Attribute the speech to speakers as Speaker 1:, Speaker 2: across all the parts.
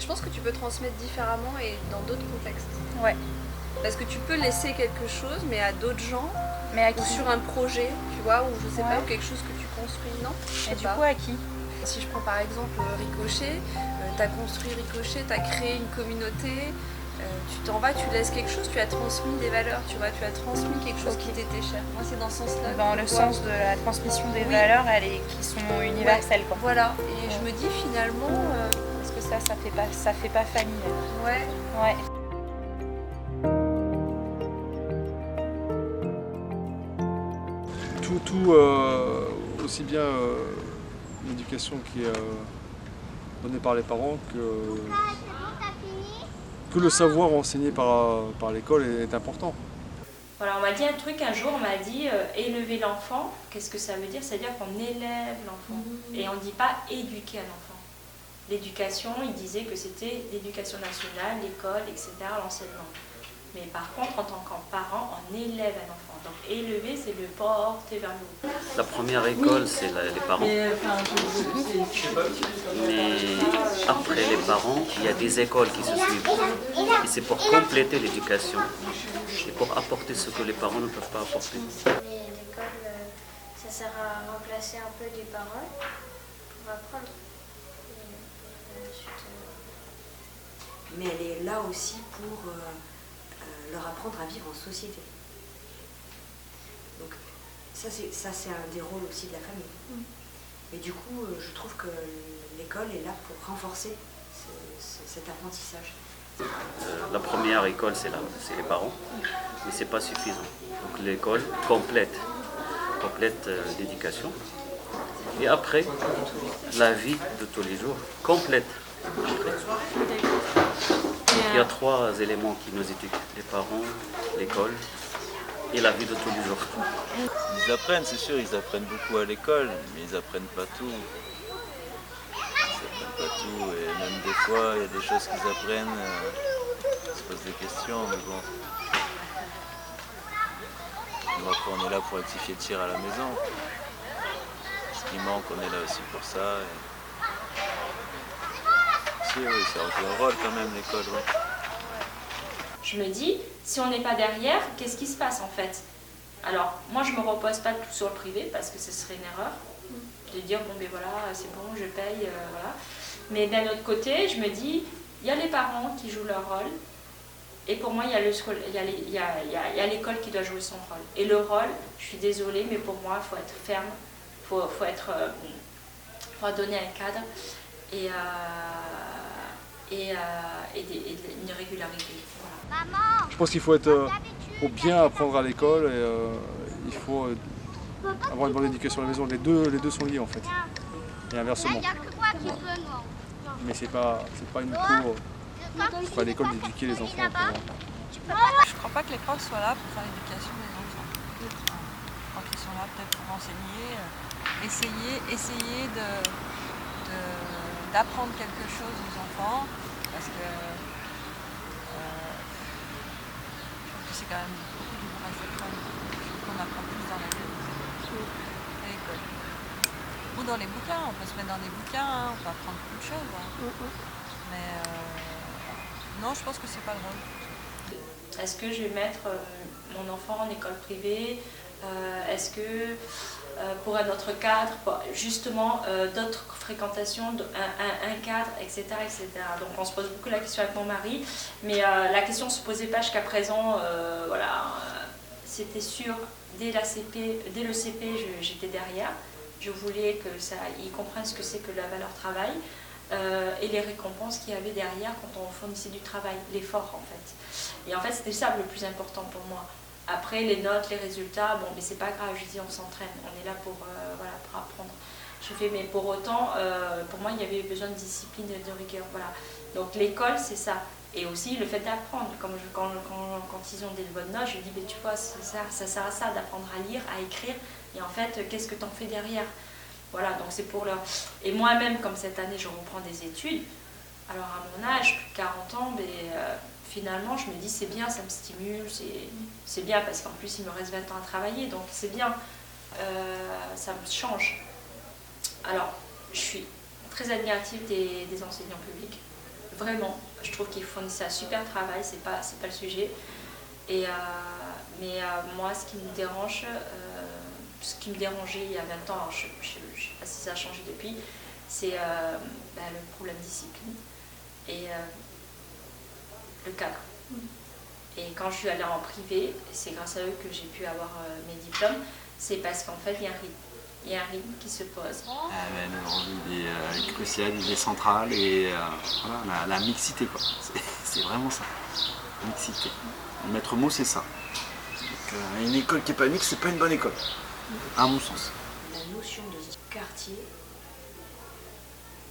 Speaker 1: je pense que tu peux transmettre différemment et dans d'autres contextes.
Speaker 2: Ouais.
Speaker 1: Parce que tu peux laisser quelque chose, mais à d'autres gens,
Speaker 2: Mais à
Speaker 1: ou
Speaker 2: qui?
Speaker 1: sur un projet, tu vois, ou je sais
Speaker 2: Ouais.
Speaker 1: pas, ou quelque chose que tu construis, non?
Speaker 2: Et du coup, à qui?
Speaker 1: Si je prends par exemple Ricochet, tu as construit Ricochet, tu as créé une communauté, tu t'en vas, tu laisses quelque chose, tu as transmis des valeurs, tu vois, tu as transmis quelque chose qui t'était cher. Moi, c'est dans ce sens-là.
Speaker 2: Dans le sens de la transmission des
Speaker 1: Oui.
Speaker 2: valeurs, qui sont universelles, quoi.
Speaker 1: Voilà, et je me dis finalement...
Speaker 2: Parce que ça fait pas famille.
Speaker 1: Ouais.
Speaker 2: Ouais.
Speaker 3: Tout aussi bien l'éducation qui est donnée par les parents que le savoir enseigné par l'école est important.
Speaker 4: Voilà, on m'a dit un truc un jour, on m'a dit élever l'enfant, qu'est-ce que ça veut dire? C'est-à-dire qu'on élève l'enfant et on ne dit pas éduquer un enfant. L'éducation, il disait que c'était l'éducation nationale, l'école, etc., l'enseignement. Mais par contre, en tant que parent, on élève un enfant. Donc élever, c'est le porter vers nous.
Speaker 5: La première école, c'est les parents. Mais après les parents, il y a des écoles qui se suivent. Et c'est pour compléter l'éducation et pour apporter ce que les parents ne peuvent pas apporter.
Speaker 6: L'école, ça sert à remplacer un peu les paroles pour apprendre.
Speaker 7: Mais elle est là aussi pour leur apprendre à vivre en société. Donc ça c'est un des rôles aussi de la famille. Et du coup, je trouve que l'école est là pour renforcer cet apprentissage.
Speaker 5: La première école, c'est les parents, mais ce n'est pas suffisant. Donc l'école complète l'éducation. Et après, la vie de tous les jours complète. Donc il y a trois éléments qui nous éduquent, les parents, l'école et la vie de tous les jours.
Speaker 8: Ils apprennent, c'est sûr, ils apprennent beaucoup à l'école, mais ils apprennent pas tout. Ils apprennent pas tout, et même des fois, il y a des choses qu'ils apprennent, ils se posent des questions, mais bon. Nous, après, on est là pour rectifier le tir à la maison. Ce qui manque, on est là aussi pour ça. Si, oui, ça joue un rôle quand même, l'école, oui.
Speaker 4: Je me dis, si on n'est pas derrière, qu'est-ce qui se passe en fait? Alors, moi je me repose pas tout sur le privé parce que ce serait une erreur de dire bon ben voilà, c'est bon, je paye, voilà. Mais d'un autre côté, je me dis, il y a les parents qui jouent leur rôle et pour moi il y a l'école qui doit jouer son rôle. Et le rôle, je suis désolée, mais pour moi il faut être ferme, faut donner un cadre et une régularité. Voilà.
Speaker 3: Je pense qu'il faut pour bien apprendre à l'école et il faut avoir une bonne éducation à la maison. Les deux sont liés en fait. Et inversement. Mais c'est pas une cour à l'école d'éduquer les enfants.
Speaker 9: Je crois pas que l'école soit là pour faire l'éducation des enfants. Je crois qu'ils sont là peut-être pour enseigner, essayer d'apprendre quelque chose aux enfants, parce que je trouve que c'est quand même beaucoup d'ouvrage de fond qu'on apprend plus dans la vie à l'école. Ou dans les bouquins, on peut se mettre dans des bouquins, on peut apprendre beaucoup de choses. Mais non, je pense que c'est pas le rôle.
Speaker 4: Est-ce que je vais mettre mon enfant en école privée? Est-ce que pour un autre cadre, justement d'autres fréquentations, un cadre, etc., etc. Donc on se pose beaucoup la question avec mon mari, mais la question ne se posait pas jusqu'à présent. Voilà, c'était sûr, dès le CP, j'étais derrière. Je voulais qu'ils comprennent ce que c'est que la valeur travail et les récompenses qu'il y avait derrière quand on fournissait du travail, l'effort en fait. Et en fait, c'était ça le plus important pour moi. Après, les notes, les résultats, bon, mais c'est pas grave, je dis on s'entraîne, on est là pour apprendre. Je fais, mais pour autant, pour moi, il y avait besoin de discipline et de rigueur, voilà. Donc l'école, c'est ça. Et aussi le fait d'apprendre, quand ils ont des bonnes notes, je dis, mais tu vois, ça sert à ça, d'apprendre à lire, à écrire, et en fait, qu'est-ce que tu en fais derrière? Voilà, donc c'est pour leur... Et moi-même, comme cette année, je reprends des études, alors à mon âge, plus de 40 ans, mais... finalement, je me dis c'est bien, ça me stimule, c'est bien parce qu'en plus il me reste 20 ans à travailler, donc c'est bien, ça me change. Alors, je suis très admirative des enseignants publics, vraiment, je trouve qu'ils fournissent un super travail, c'est pas le sujet. Mais moi, ce qui me dérange, ce qui me dérangeait il y a 20 ans, alors je ne sais pas si ça a changé depuis, c'est le problème de discipline et le cadre. Et quand je suis allée en privé, c'est grâce à eux que j'ai pu avoir mes diplômes, c'est parce qu'en fait, il y a un rythme. Il y a un rythme qui se pose.
Speaker 10: Le rôle il est crucial, il est central et voilà, la mixité quoi. C'est vraiment ça, mixité. Le maître mot c'est ça. Donc, une école qui n'est pas mixte, c'est pas une bonne école, à mon sens.
Speaker 7: La notion de quartier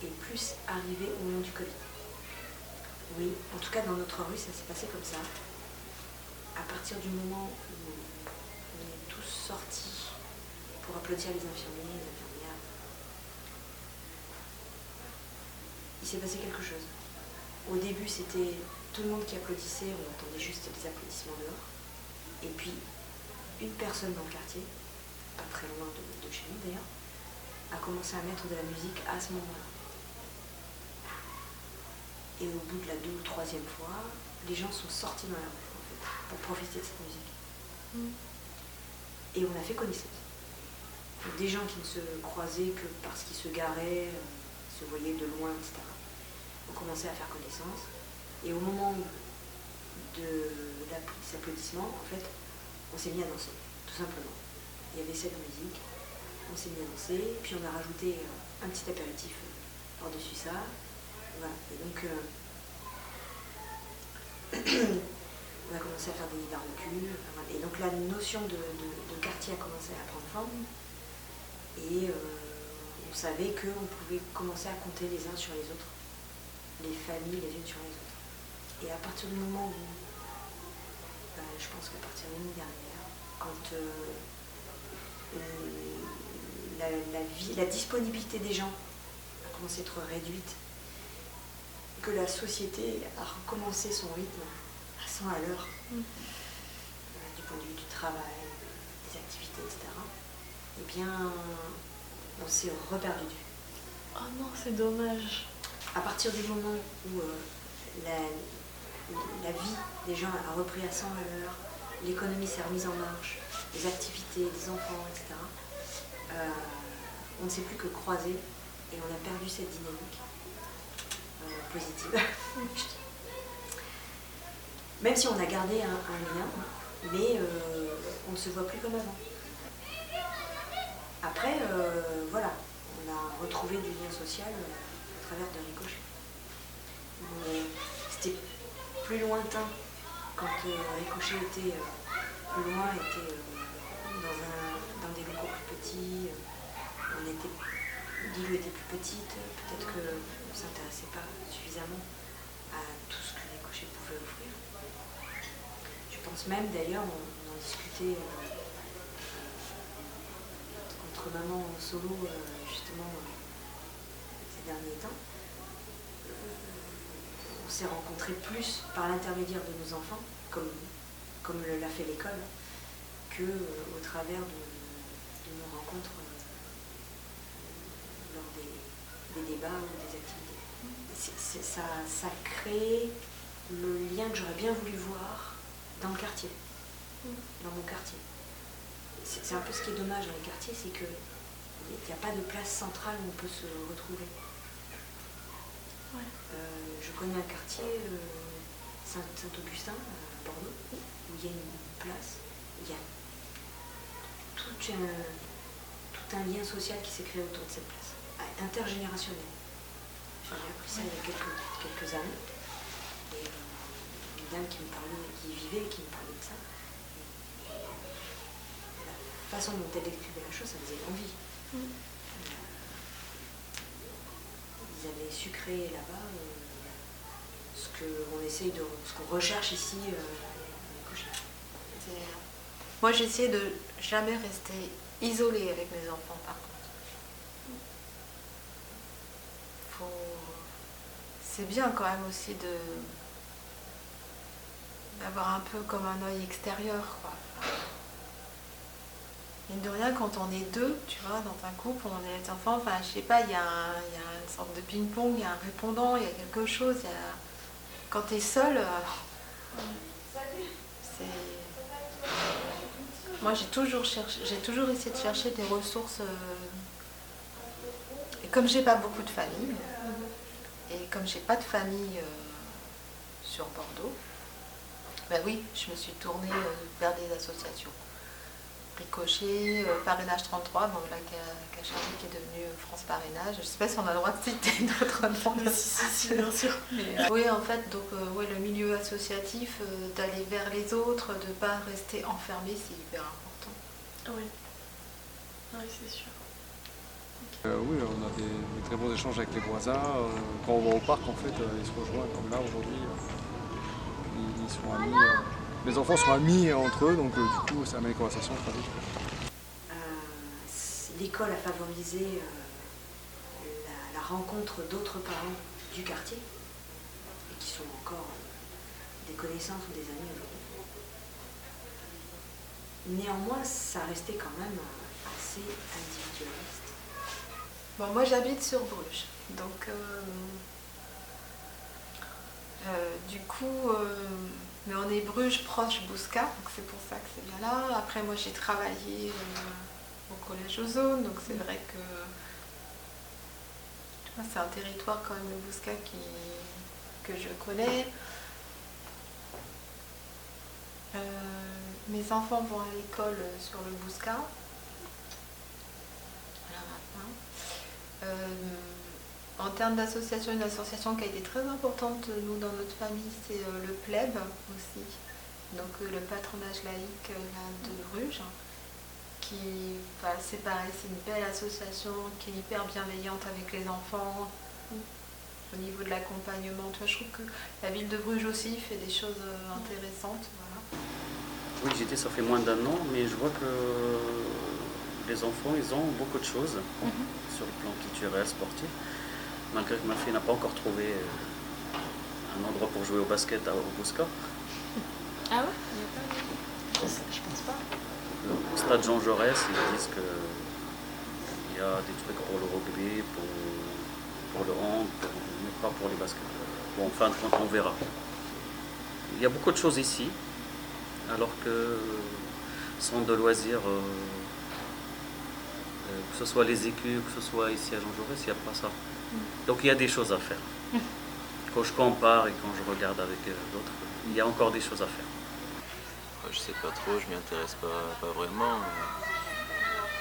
Speaker 7: est plus arrivée au moment du Covid. Oui, en tout cas dans notre rue, ça s'est passé comme ça. À partir du moment où on est tous sortis pour applaudir les infirmiers, les infirmières, il s'est passé quelque chose. Au début, c'était tout le monde qui applaudissait, on entendait juste des applaudissements dehors. Et puis, une personne dans le quartier, pas très loin de chez nous d'ailleurs, a commencé à mettre de la musique à ce moment-là. Et au bout de la 2e ou 3e fois, les gens sont sortis dans la rue en fait, pour profiter de cette musique. Et on a fait connaissance. Donc, des gens qui ne se croisaient que parce qu'ils se garaient, se voyaient de loin, etc. On commençait à faire connaissance. Et au moment des applaudissements, en fait, on s'est mis à danser, tout simplement. Il y avait cette musique, on s'est mis à danser, puis on a rajouté un petit apéritif par-dessus ça. Voilà. Et donc, on a commencé à faire des barbecues. Voilà. Et donc, la notion de quartier a commencé à prendre forme. Et on savait qu'on pouvait commencer à compter les uns sur les autres, les familles les unes sur les autres. Et à partir du moment où, je pense qu'à partir de l'année dernière, quand la disponibilité des gens a commencé à être réduite, que la société a recommencé son rythme à 100 à l'heure, du point de vue du travail, des activités, etc., eh bien, on s'est reperdu de vue.
Speaker 1: Oh non, c'est dommage.
Speaker 7: À partir du moment où la vie des gens a repris à 100 à l'heure, l'économie s'est remise en marche, les activités, les enfants, etc., on ne sait plus que croiser et on a perdu cette dynamique positive. Même si on a gardé un lien, mais on ne se voit plus comme avant. Après, voilà, on a retrouvé du lien social à travers de Ricochet. C'était plus lointain quand Ricochet était plus loin, était dans des locaux plus petits. L'île était plus petite, peut-être qu'on ne s'intéressait pas suffisamment à tout ce que Ricochet pouvait offrir. Je pense même d'ailleurs, on en discutait entre maman solo justement ces derniers temps. On s'est rencontrés plus par l'intermédiaire de nos enfants, comme l'a fait l'école, qu'au travers de nos rencontres lors des débats ou des activités. Ça crée le lien que j'aurais bien voulu voir dans le quartier, dans mon quartier. C'est un peu ce qui est dommage dans les quartiers, c'est qu'il n'y a pas de place centrale où on peut se retrouver. Ouais. Je connais un quartier, Saint-Augustin, à Bordeaux, où il y a une place, il y a tout un lien social qui s'est créé autour de cette place, intergénérationnel. J'ai appris ça il y a quelques années. Et une dame qui vivait et qui me parlait de ça. Et la façon dont elle décrivait la chose, ça faisait envie. Ils avaient su créer là-bas ce qu'on recherche ici à Ricochet.
Speaker 9: Moi, j'essaie de jamais rester isolée avec mes enfants, par contre. C'est bien quand même aussi d'avoir un peu comme un œil extérieur, quoi.
Speaker 11: mine de rien, quand on est deux, tu vois, dans un couple, on est enfants, enfin, je sais pas, il y a une sorte de ping-pong, il y a un répondant, il y a quelque chose. Quand tu es seul, c'est... Moi, j'ai toujours essayé de chercher des ressources. Et comme j'ai pas beaucoup de famille, et comme j'ai pas de famille sur Bordeaux, ben oui, je me suis tournée vers des associations. Ricochet, Parrainage 33, bon, là, Cachardy qui est devenu France Parrainage. Je ne sais pas si on a le droit de citer notre nom.
Speaker 1: Si, bien sûr.
Speaker 11: Oui, en fait, donc, ouais, le milieu associatif, d'aller vers les autres, de ne pas rester enfermé, c'est hyper important.
Speaker 1: Oui, oui, c'est sûr.
Speaker 3: Oui, on a des très bons échanges avec les voisins. Quand on va au parc, en fait, ils se rejoignent comme là aujourd'hui. Ils sont amis. Les enfants sont amis entre eux, donc du coup, ça amène les conversations très vite.
Speaker 7: L'école a favorisé la rencontre d'autres parents du quartier, et qui sont encore des connaissances ou des amis aujourd'hui. Néanmoins, ça restait quand même assez individualiste.
Speaker 11: Bon, moi j'habite sur Bruges, donc du coup, mais on est Bruges proche Bouscat, donc c'est pour ça que c'est bien là. Après, moi j'ai travaillé au collège Ozone, donc c'est vrai que c'est un territoire quand même le Bouscat que je connais. Mes enfants vont à l'école sur le Bouscat. En termes d'association, une association qui a été très importante, nous, dans notre famille, c'est le PLEB aussi. Donc le patronage laïque de Bruges, qui, c'est pareil, c'est une belle association qui est hyper bienveillante avec les enfants. Au niveau de l'accompagnement, je trouve que la ville de Bruges aussi fait des choses intéressantes. Voilà.
Speaker 5: Oui, j'étais, ça fait moins d'1 an, mais je vois que les enfants, ils ont beaucoup de choses sur le plan culturel, sportif. Malgré que ma fille n'a pas encore trouvé un endroit pour jouer au basket au Bouscat.
Speaker 1: Ah ouais? Je pense pas.
Speaker 5: Au stade Jean Jaurès, ils disent qu'il y a des trucs pour le rugby, pour le hand, mais pas pour les baskets. Bon, en fin de compte, on verra. Il y a beaucoup de choses ici, alors que centre de loisirs, que ce soit les écus, que ce soit ici à Jean Jaurès, il n'y a pas ça. Donc il y a des choses à faire. Quand je compare et quand je regarde avec d'autres, il y a encore des choses à faire.
Speaker 8: Je sais pas trop, je m'y intéresse pas vraiment.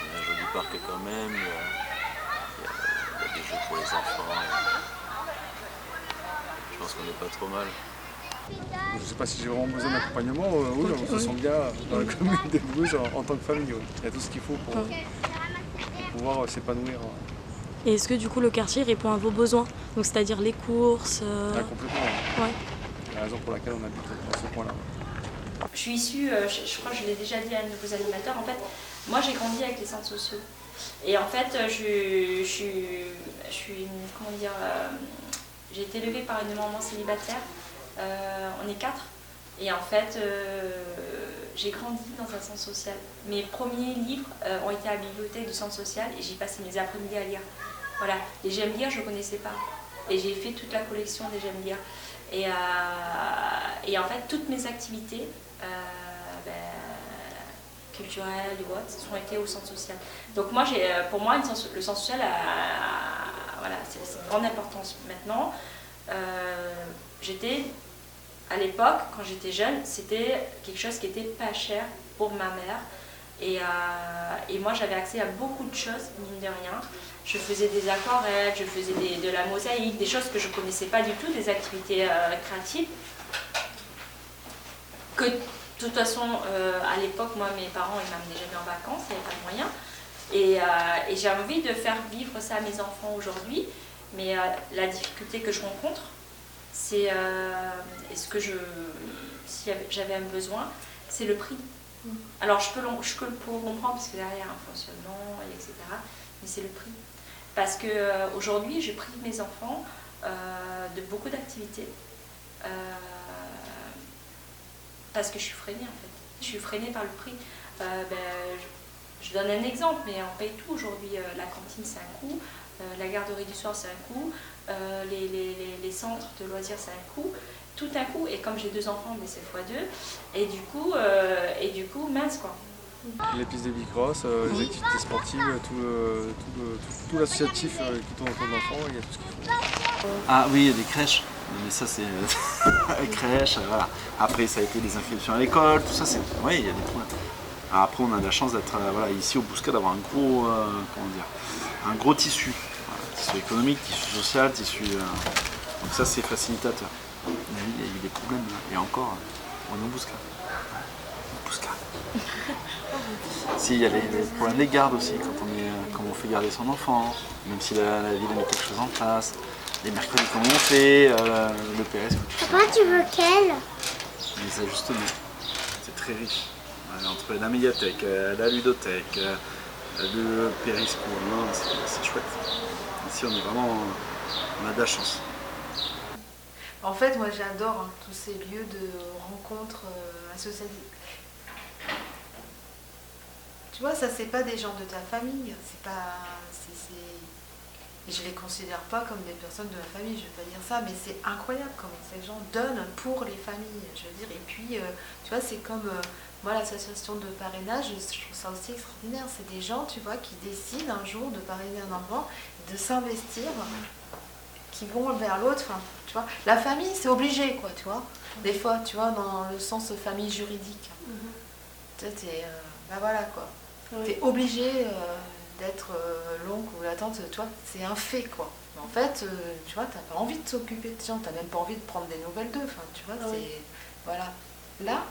Speaker 8: Il y a un joli parc quand même, il y a des jeux pour les enfants. Je pense qu'on n'est pas trop mal.
Speaker 3: Je ne sais pas si j'ai vraiment besoin d'accompagnement. Oui, on se sent bien dans la commune de Bruges en tant que famille. Oui. Il y a tout ce qu'il faut pour pouvoir s'épanouir.
Speaker 12: Et est-ce que du coup le quartier répond à vos besoins? Donc c'est-à-dire les courses
Speaker 3: Ah, complètement.
Speaker 12: Ouais.
Speaker 3: C'est la raison pour laquelle on habite dans ce coin-là.
Speaker 4: Je suis issue, je crois que je l'ai déjà dit à vos animateurs, en fait, moi j'ai grandi avec les centres sociaux. Et en fait, je suis comment dire, j'ai été élevée par une maman célibataire. On est 4. Et en fait, j'ai grandi dans un centre social. Mes premiers livres ont été à la bibliothèque du centre social et j'ai passé mes après-midi à lire. Voilà, les J'aime lire, je ne connaissais pas. Et j'ai fait toute la collection des J'aime lire. Et en fait, toutes mes activités culturelles ou autres ont été au centre social. Donc moi, pour moi, le centre social voilà, c'est une grande importance. Maintenant, à l'époque, quand j'étais jeune, c'était quelque chose qui était pas cher pour ma mère. Et moi, j'avais accès à beaucoup de choses, mine de rien. Je faisais des aquarelles, je faisais de la mosaïque, des choses que je ne connaissais pas du tout, des activités créatives. Que de toute façon, à l'époque, moi, mes parents, ils m'amenaient jamais en vacances, il n'y avait pas de moyens. Et j'ai envie de faire vivre ça à mes enfants aujourd'hui. Mais la difficulté que je rencontre, c'est, si j'avais un besoin, c'est le prix. Alors je peux le comprendre parce que derrière il y a un fonctionnement, etc. Mais c'est le prix. Parce qu'aujourd'hui, je prive mes enfants de beaucoup d'activités. Parce que je suis freinée en fait. Je suis freinée par le prix. Je donne un exemple, mais on paye tout aujourd'hui. La cantine, c'est un coût. La garderie du soir, c'est un coût. Les centres de loisirs, c'est un coût. Tout un coup. Et comme j'ai 2 enfants, mais c'est x2. Et du coup, mince quoi.
Speaker 3: Les pistes de bicross, les activités sportives, tout l'associatif qui tourne autour de l'enfant, il y a tout ce qu'il faut.
Speaker 10: Ah oui, il y a des crèches. Mais ça c'est crèche, voilà. Après ça a été des inscriptions à l'école, tout ça c'est. Oui, il y a des problèmes. Alors, après on a la chance d'être voilà, ici au Bouscat, d'avoir un gros un gros tissu. Voilà, tissu économique, tissu social, tissu. Donc ça c'est facilitateur. Mais oui, il y a eu des problèmes là. Et encore, on est au Bouscat. Si, il y a les problèmes des gardes aussi, quand on fait garder son enfant, même si la ville met quelque chose en place. Les mercredis comme on fait, le PS.
Speaker 6: Papa, tu veux quel?
Speaker 10: Les ajustements, c'est très riche. Entre la médiathèque, la ludothèque, le périscope, c'est chouette. Ici on est vraiment, on a de la chance.
Speaker 11: En fait, moi j'adore tous ces lieux de rencontres associatives. Tu vois, ça c'est pas des gens de ta famille, c'est pas... Et je les considère pas comme des personnes de la famille, je vais pas dire ça, mais c'est incroyable comment ces gens donnent pour les familles, je veux dire. Et puis, tu vois, c'est comme moi, l'association de parrainage, je trouve ça aussi extraordinaire. C'est des gens, tu vois, qui décident un jour de parrainer un enfant, de s'investir, qui vont vers l'autre. Enfin, tu vois, la famille, c'est obligé, quoi, tu vois. Des fois, tu vois, dans le sens famille juridique. Tu sais, ben voilà, quoi. T'es obligé d'être l'oncle ou la tante, tu vois, c'est un fait, quoi. Mais en fait, tu vois, t'as pas envie de s'occuper de gens, t'as même pas envie de prendre des nouvelles d'eux, enfin, tu vois, c'est... Voilà. Là,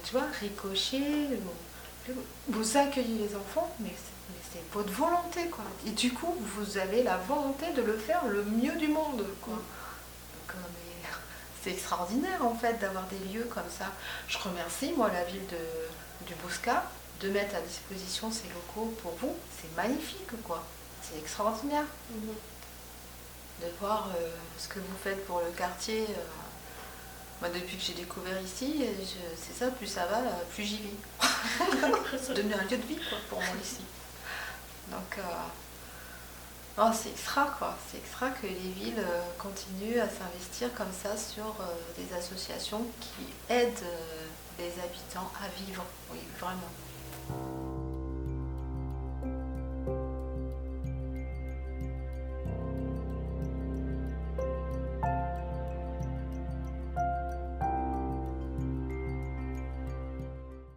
Speaker 11: tu vois, Ricochet, vous accueillez les enfants, mais c'est votre volonté, quoi. Et du coup, vous avez la volonté de le faire le mieux du monde, quoi. Donc, c'est extraordinaire, en fait, d'avoir des lieux comme ça. Je remercie, moi, la ville du Bouscat, de mettre à disposition ces locaux pour vous. C'est magnifique, quoi. C'est extraordinaire. De voir ce que vous faites pour le quartier. Moi, depuis que j'ai découvert ici, c'est ça, plus ça va, plus j'y vis. C'est devenu un lieu de vie, quoi, pour moi, ici. Donc, oh, c'est extra, quoi. C'est extra que les villes continuent à s'investir comme ça sur des associations qui aident les habitants à vivre. Oui, vraiment.